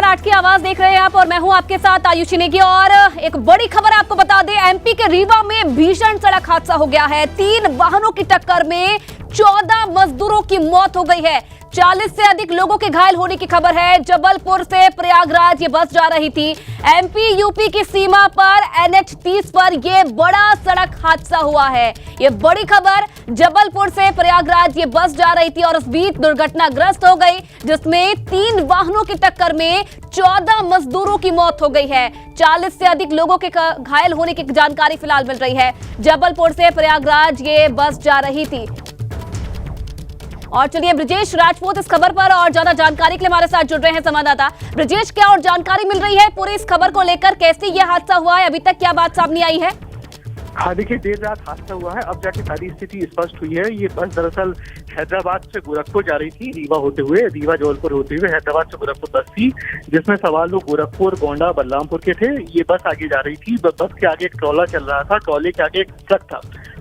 8 की आवाज देख रहे हैं आप और मैं हूं आपके साथ आयुषी नेगी। और एक बड़ी खबर आपको बता दें, एमपी के रीवा में भीषण सड़क हादसा हो गया है। 3 वाहनों की टक्कर में 14 मजदूरों की मौत हो गई है। 40 से अधिक लोगों के घायल होने की खबर है। जबलपुर से प्रयागराज ये बस जा रही थी। एमपी यूपी की सीमा पर NH 30 पर यह बड़ा सड़क हादसा हुआ है। ये बड़ी खबर, जबलपुर से प्रयागराज ये बस जा रही थी और उस बीच दुर्घटनाग्रस्त हो गई, जिसमें 3 वाहनों की टक्कर में 14 मजदूरों की मौत हो गई है। 40 से अधिक लोगों के घायल होने की जानकारी फिलहाल मिल रही है। जबलपुर से प्रयागराज ये बस जा रही थी। और चलिए ब्रिजेश राजपूत इस खबर पर और ज्यादा जानकारी के लिए हमारे साथ जुड़ रहे हैं संवाददाता। ब्रिजेश, क्या और जानकारी मिल रही है पूरी इस खबर को लेकर? कैसे यह हादसा हुआ है, अभी तक क्या बात सामने आई है? हाँ देखिए, देर रात हादसा हुआ है, अब जाके सारी स्थिति स्पष्ट हुई है। ये बस दरअसल हैदराबाद से गोरखपुर जा रही थी, रीवा होते हुए, रीवा जबलपुर होते हुए हैदराबाद से गोरखपुर बस थी, जिसमें सवार लोग गोरखपुर, गोंडा, बलरामपुर के थे। ये बस आगे जा रही थी। बस के आगे एक ट्रॉला चल रहा था, ट्रॉले के आगे एक ट्रक था।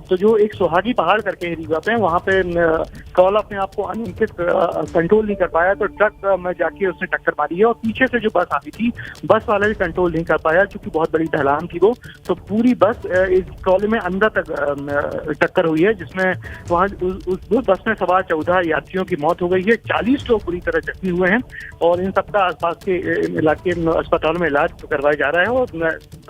तो जो एक सुहागी पहाड़ करके है रीवा पे, वहाँ पे ट्रॉला अपने आप को अनियंत्रित कंट्रोल नहीं कर पाया, तो ट्रक में जाके उसने टक्कर मारी है। और पीछे से जो बस आ रही थी, बस वाला भी कंट्रोल नहीं कर पाया, क्योंकि बहुत बड़ी ढलान थी वो। तो पूरी बस इस ट्रॉले में अंदर तक टक्कर हुई है, जिसमें वहाँ उस बस में सवार 14 यात्रियों की मौत हो गई है। 40 लोग बुरी तरह जख्मी हुए हैं और इन सबका आसपास के इलाके अस्पताल में इलाज करवाया जा रहा है और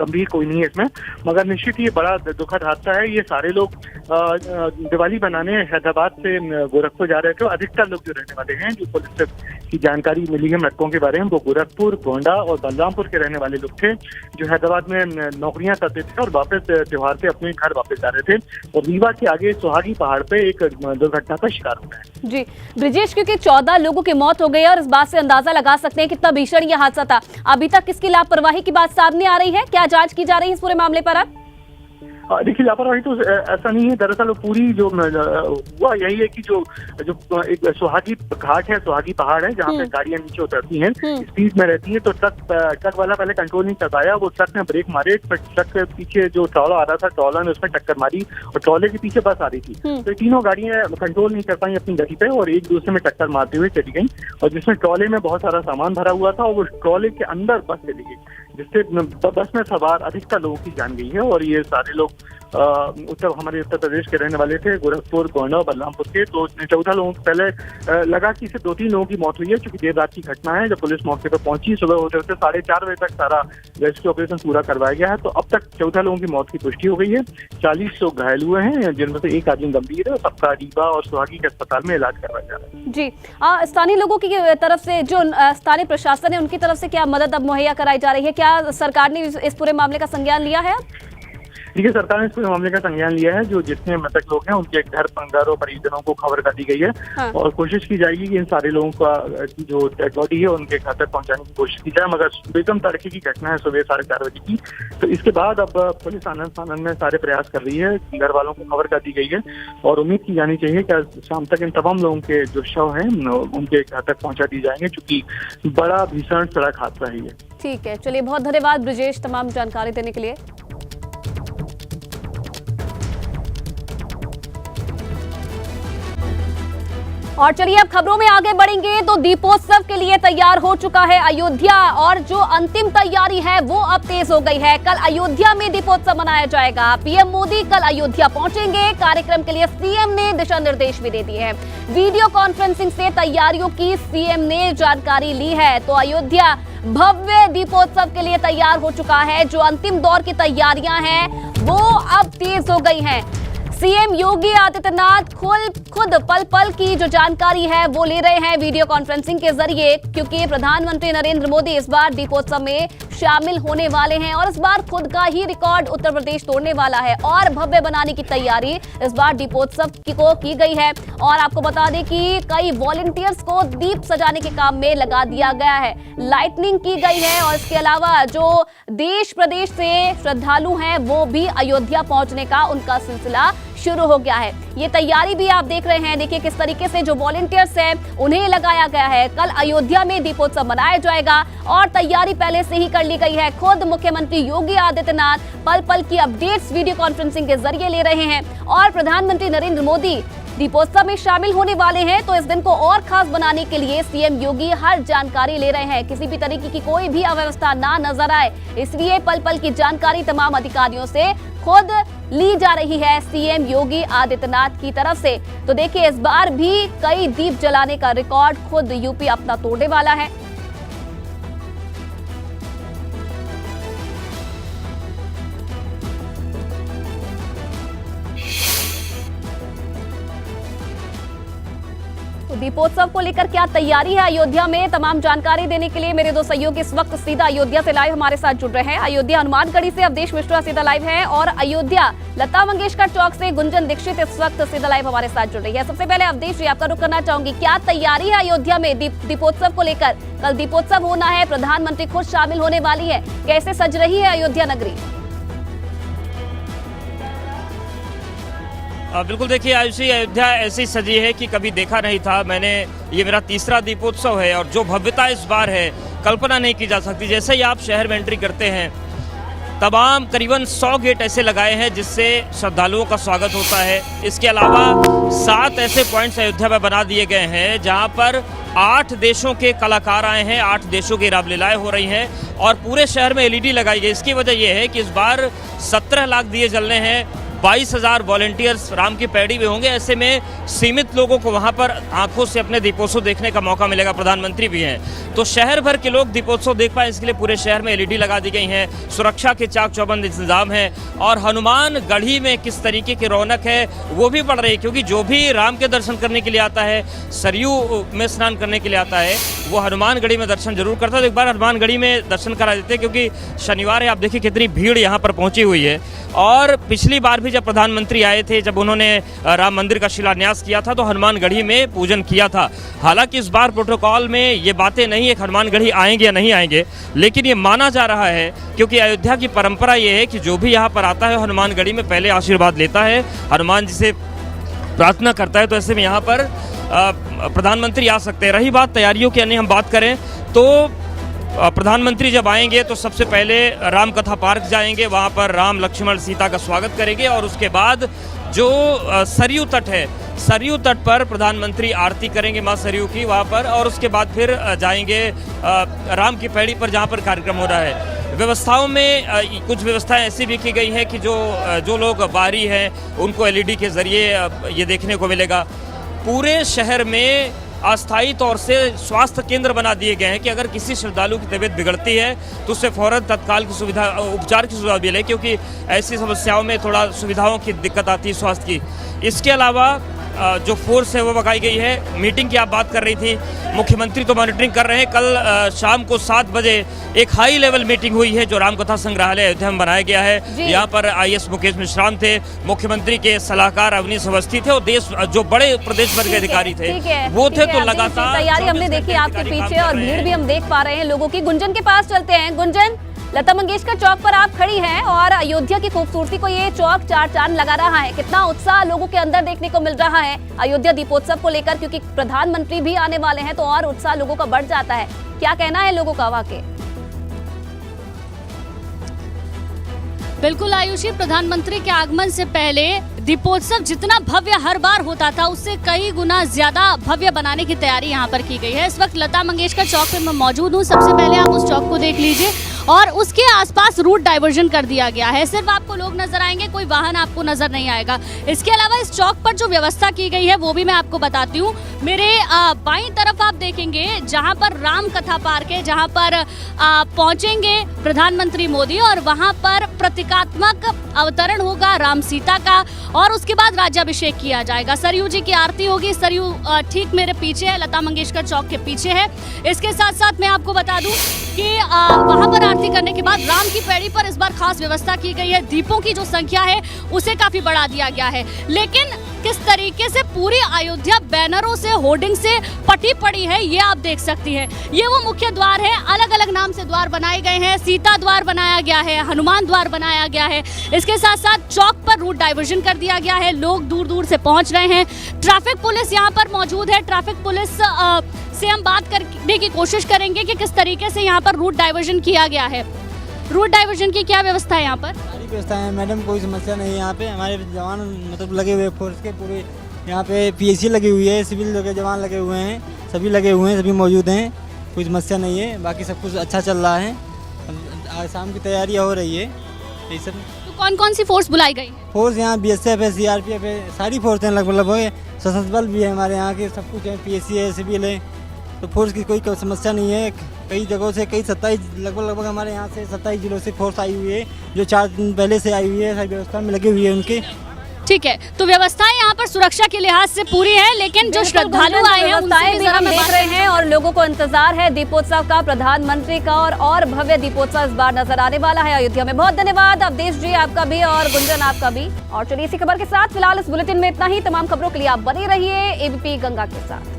गंभीर कोई नहीं है इसमें। मगर निश्चित ये बड़ा दुखद हादसा है। ये सारे लोग दिवाली बनाने हैदराबाद से गोरखपुर जा रहे थे। अधिकतर लोग जो रहने वाले हैं, जो पुलिस से की जानकारी मिली है मृतकों के बारे में, वो गोरखपुर, गोंडा और बलरामपुर के रहने वाले लोग थे, जो हैदराबाद में नौकरियां करते थे और वापस त्योहार से अपने घर वापस जा रहे थे। और रीवा के आगे सुहागी पहाड़ पे एक दुर्घटना का शिकार हो गए। जी ब्रिजेश, क्योंकि 14 लोगों की मौत हो गई है और इस बात से अंदाजा लगा सकते हैं कितना भीषण यह हादसा था। अभी तक किसकी लापरवाही की बात सामने आ रही है? क्या जांच की जा रही है इस पूरे मामले पर? अब देखिए, लापरवाही तो ऐसा नहीं है। दरअसल पूरी जो हुआ यही है कि जो एक सुहागी घाट है, सुहागी पहाड़ है, जहाँ पे गाड़ियां नीचे उतरती हैं, स्पीड में रहती हैं। तो ट्रक वाला पहले कंट्रोल नहीं कर पाया। वो ट्रक ने ब्रेक मारे, ट्रक के पीछे जो ट्रॉला आ रहा था, ट्रॉला ने उसमें टक्कर मारी और ट्रॉले के पीछे बस आ रही थी। तो तीनों गाड़ियां कंट्रोल नहीं कर पाई अपनी गति पे और एक दूसरे में टक्कर मारते हुए चली गई। और जिसमें ट्रॉले में बहुत सारा सामान भरा हुआ था और वो ट्रॉले के अंदर बस चली गई, जिससे बस में सवार अधिकतर लोगों की जान गई है। और ये सारे लोग हमारे उत्तर प्रदेश के रहने वाले थे, गोरखपुर, गोंडा, बलरामपुर के। तो 14 लोगों को पहले लगा कि सिर्फ 2-3 लोगों की मौत हुई है, क्योंकि देर रात की घटना है। जब पुलिस मौके पर पहुंची, सुबह होते होते 4:30 बजे तक सारा रेस्क्यू ऑपरेशन पूरा करवाया गया है। तो अब तक 14 लोगों की मौत की पुष्टि हो गई है। 40 लोग घायल हुए हैं, जिनमें से एक आदमी गंभीर है। सबका रीवा और सुहागी के अस्पताल में इलाज करवाया जा रहा है। जी, स्थानीय लोगों की तरफ से, जो स्थानीय प्रशासन है, उनकी तरफ से क्या मदद अब मुहैया कराई जा रही है? क्या सरकार ने इस पूरे मामले का संज्ञान लिया है? देखिए, सरकार ने इस पूरे मामले का संज्ञान लिया है। जो जितने मृतक लोग हैं, उनके घर और परिजनों को खबर कर दी गई है। हाँ। और कोशिश की जाएगी कि इन सारे लोगों का जो डेड बॉडी है उनके घर तक पहुंचाने की कोशिश की जाए। मगर बेगम तड़के की घटना है, सुबह 4:30 बजे की। तो इसके बाद अब पुलिस आनंद में सारे प्रयास कर रही है, घर वालों को खबर कर दी गई है और उम्मीद की जानी चाहिए कि शाम तक इन तमाम लोगों के जो शव हैं उनके घर तक पहुंचा दी जाएंगे, क्योंकि बड़ा भीषण सड़क हादसा ही है। ठीक है, चलिए बहुत धन्यवाद ब्रिजेश तमाम जानकारी देने के लिए। और चलिए अब खबरों में आगे बढ़ेंगे तो दीपोत्सव के लिए तैयार हो चुका है अयोध्या और जो अंतिम तैयारी है वो अब तेज हो गई है। कल अयोध्या में दीपोत्सव मनाया जाएगा। पीएम मोदी कल अयोध्या पहुंचेंगे। कार्यक्रम के लिए सीएम ने दिशा निर्देश भी दे दिए हैं। वीडियो कॉन्फ्रेंसिंग से तैयारियों की सीएम ने जानकारी ली है। तो अयोध्या भव्य दीपोत्सव के लिए तैयार हो चुका है। जो अंतिम दौर की तैयारियां हैं वो अब तेज हो गई हैं। सीएम योगी आदित्यनाथ खुद पल पल की जो जानकारी है वो ले रहे हैं वीडियो कॉन्फ्रेंसिंग के जरिए, क्योंकि प्रधानमंत्री नरेंद्र मोदी इस बार दीपोत्सव में शामिल होने वाले हैं और इस बार खुद का ही रिकॉर्ड उत्तर प्रदेश तोड़ने वाला है। और भव्य बनाने की तैयारी इस बार दीपोत्सव को की गई है। और आपको बता दें कि कई वॉलंटियर्स को दीप सजाने के काम में लगा दिया गया है, लाइटनिंग की गई है। और इसके अलावा जो देश प्रदेश से श्रद्धालु हैं वो भी अयोध्या पहुंचने का उनका सिलसिला शुरू हो गया है। ये तैयारी भी आप देख रहे हैं, देखिए किस तरीके से जो वॉलंटियर्स हैं उन्हें लगाया गया है। कल अयोध्या में दीपोत्सव मनाया जाएगा और तैयारी पहले से ही कर ली गई है। खुद मुख्यमंत्री योगी आदित्यनाथ पल पल की अपडेट्स वीडियो कॉन्फ्रेंसिंग के जरिए ले रहे हैं और प्रधानमंत्री नरेंद्र मोदी दीपोत्सव में शामिल होने वाले हैं, तो इस दिन को और खास बनाने के लिए सीएम योगी हर जानकारी ले रहे हैं। किसी भी तरीके की कोई भी अव्यवस्था ना नजर आए, इसलिए पल पल की जानकारी तमाम अधिकारियों से खुद ली जा रही है सीएम योगी आदित्यनाथ की तरफ से। तो देखिए, इस बार भी कई दीप जलाने का रिकॉर्ड खुद यूपी अपना तोड़ने वाला है। दीपोत्सव को लेकर क्या तैयारी है अयोध्या में, तमाम जानकारी देने के लिए मेरे दो सहयोगी इस वक्त सीधा अयोध्या से लाइव हमारे साथ जुड़ रहे हैं। अयोध्या हनुमानगढ़ी से अवधेश मिश्रा सीधा लाइव है और अयोध्या लता मंगेशकर चौक से गुंजन दीक्षित इस वक्त सीधा लाइव हमारे साथ जुड़ रही है। सबसे पहले अवधेश जी, आपका रुख करना चाहूंगी, क्या तैयारी है अयोध्या में दीपोत्सव को लेकर? कल दीपोत्सव होना है, प्रधानमंत्री खुद शामिल होने वाली है, कैसे सज रही है अयोध्या नगरी? बिल्कुल, देखिए आयुषी, अयोध्या ऐसी सजी है कि कभी देखा नहीं था मैंने। ये मेरा तीसरा दीपोत्सव है और जो भव्यता इस बार है कल्पना नहीं की जा सकती। जैसे ही आप शहर में एंट्री करते हैं, तमाम करीबन 100 गेट ऐसे लगाए हैं जिससे श्रद्धालुओं का स्वागत होता है। इसके अलावा 7 ऐसे पॉइंट्स अयोध्या में बना दिए गए हैं जहां पर 8 देशों के कलाकार आए हैं, 8 देशों की रामलीलाएं हो रही हैं और पूरे शहर में एलईडी लगाई गई। इसकी वजह यह है कि इस बार 17 लाख दिए जलने हैं, 22,000 वॉलंटियर्स राम की पैड़ी में होंगे। ऐसे में सीमित लोगों को वहां पर आंखों से अपने दीपोत्सव देखने का मौका मिलेगा। प्रधानमंत्री भी हैं, तो शहर भर के लोग दीपोत्सव देख पाए, इसके लिए पूरे शहर में एलईडी लगा दी गई हैं, सुरक्षा के चाक चौबंद इंतजाम है। और हनुमानगढ़ी में किस तरीके की रौनक है वो भी बढ़ रही है, क्योंकि जो भी राम के दर्शन करने के लिए आता है, सरयू में स्नान करने के लिए आता है, वो हनुमानगढ़ी में दर्शन जरूर करता है। तो एक बार हनुमानगढ़ी में दर्शन करा देते हैं, क्योंकि शनिवार है, आप देखिए कितनी भीड़ यहाँ पर पहुंची हुई है। और पिछली बार भी जब प्रधानमंत्री आए थे, जब उन्होंने राम मंदिर का शिलान्यास किया था, तो हनुमानगढ़ी में पूजन किया था। हालांकि इस बार प्रोटोकॉल में ये बातें नहीं है कि हनुमानगढ़ी आएंगे या नहीं आएंगे, लेकिन ये माना जा रहा है, क्योंकि अयोध्या की परंपरा ये है कि जो भी यहाँ पर आता है हनुमानगढ़ी में पहले आशीर्वाद लेता है, हनुमान जी से प्रार्थना करता है। तो ऐसे में यहाँ पर प्रधानमंत्री आ सकते हैं। रही बात तैयारियों की, अन्य हम बात करें तो प्रधानमंत्री जब आएंगे तो सबसे पहले राम कथा पार्क जाएंगे, वहाँ पर राम लक्ष्मण सीता का स्वागत करेंगे और उसके बाद जो सरयू तट है, सरयू तट पर प्रधानमंत्री आरती करेंगे माँ सरयू की वहाँ पर, और उसके बाद फिर जाएंगे राम की पैड़ी पर जहाँ पर कार्यक्रम हो रहा है। व्यवस्थाओं में कुछ व्यवस्थाएं ऐसी भी की गई हैं कि जो लोग बाहरी हैं उनको एलईडी के जरिए ये देखने को मिलेगा। पूरे शहर में अस्थायी तौर से स्वास्थ्य केंद्र बना दिए गए हैं कि अगर किसी श्रद्धालु की तबीयत बिगड़ती है तो उससे फौरन तत्काल की सुविधा, उपचार की सुविधा मिले, क्योंकि ऐसी समस्याओं में थोड़ा सुविधाओं की दिक्कत आती है स्वास्थ्य की। इसके अलावा जो फोर्स है वो लगाई गई है। मीटिंग की आप बात कर रही थी, मुख्यमंत्री तो मॉनिटरिंग कर रहे हैं। कल शाम को 7 बजे एक हाई लेवल मीटिंग हुई है जो रामकथा संग्रहालय अयोध्या में बनाया गया है। यहाँ पर आईएएस मुकेश मिश्रान थे, मुख्यमंत्री के सलाहकार अवनीश अवस्थी थे और देश जो बड़े प्रदेश भर के अधिकारी थे वो थे। तो लगातार तैयारी हमने देखी आपके पीछे और भीड़ भी हम देख पा रहे हैं लोगों की। गुंजन के पास चलते हैं। गुंजन, लता मंगेशकर चौक पर आप खड़ी हैं और अयोध्या की खूबसूरती को ये चौक चार चांद लगा रहा है। कितना उत्साह लोगों के अंदर देखने को मिल रहा है अयोध्या दीपोत्सव को लेकर, क्योंकि प्रधानमंत्री भी आने वाले हैं तो और उत्साह लोगों का बढ़ जाता है। क्या कहना है लोगों का वाकई? बिल्कुल आयुषी, प्रधानमंत्री के आगमन से पहले दीपोत्सव जितना भव्य हर बार होता था उससे कई गुना ज्यादा भव्य बनाने की तैयारी यहाँ पर की गई है। इस वक्त लता मंगेशकर चौक पे मैं मौजूद हूँ। सबसे पहले आप उस चौक को देख लीजिए और उसके आसपास रूट डाइवर्जन कर दिया गया है। सिर्फ आपको लोग नजर आएंगे, कोई वाहन आपको नजर नहीं आएगा। इसके अलावा इस चौक पर जो व्यवस्था की गई है वो भी मैं आपको बताती हूँ। मेरे बाईं तरफ आप देखेंगे जहाँ पर राम कथा पार्क है, जहाँ पर पहुंचेंगे प्रधानमंत्री मोदी और वहाँ पर प्रतीकात्मक अवतरण होगा राम सीता का और उसके बाद राज्याभिषेक किया जाएगा। सरयू जी की आरती होगी। सरयू ठीक मेरे पीछे है, लता मंगेशकर चौक के पीछे है। इसके साथ साथ मैं आपको बता दूं कि वहां पर आरती करने के बाद राम की पैड़ी पर इस बार खास व्यवस्था की गई है। दीपों की जो संख्या है उसे काफी बढ़ा दिया गया है। लेकिन किस तरीके से पूरी अयोध्या बैनरों से, होर्डिंग से पटी पड़ी है ये आप देख सकती हैं। ये वो मुख्य द्वार है, अलग अलग नाम से द्वार बनाए गए हैं। सीता द्वार बनाया गया है, हनुमान द्वार बनाया गया है। इसके साथ साथ चौक पर रूट डाइवर्जन कर दिया गया है। लोग दूर दूर से पहुंच रहे हैं। ट्रैफिक पुलिस यहाँ पर मौजूद है। ट्रैफिक पुलिस से हम बात करने की कोशिश करेंगे कि किस तरीके से यहाँ पर रूट डाइवर्जन किया गया है। रूट डाइवर्जन की क्या व्यवस्था है यहाँ पर? सारी व्यवस्था है मैडम, कोई समस्या नहीं है यहाँ पे। हमारे जवान मतलब लगे हुए फोर्स के पूरे यहाँ पे पीएसी लगी हुई है, सिविल के जवान लगे हुए हैं, सभी लगे हुए हैं, सभी मौजूद हैं, कोई समस्या नहीं है। बाकी सब कुछ अच्छा चल रहा है। आज शाम की तैयारियाँ हो रही है यही सब। तो कौन कौन सी फोर्स बुलाई गई है? फोर्स यहाँ BSF है, CRPF है, सारी फोर्स हैं लगभग सशस्त्र बल भी है हमारे यहाँ के, सब कुछ है, PSC है, सिविल है। तो फोर्स की कोई समस्या नहीं है। कई जगहों से कई 27 लगभग हमारे यहाँ से 27 जिलों से फोर्स आई हुई है, जो 4 दिन पहले से आई हुई है, सारी व्यवस्था में लगी हुई है उनके। ठीक है, तो व्यवस्थाएं यहाँ पर सुरक्षा के लिहाज से पूरी है, लेकिन जो श्रद्धालु आए हैं उनसे भी हम देख रहे हैं और लोगों को इंतजार है दीपोत्सव का, प्रधानमंत्री का, और भव्य दीपोत्सव इस बार नजर आने वाला है अयोध्या में। बहुत धन्यवाद अवधेश जी, आपका भी, और गुंजन आपका भी। और चलिए इसी खबर के साथ फिलहाल इस बुलेटिन में इतना ही। तमाम खबरों के लिए आप बने रहिए ABP गंगा के साथ।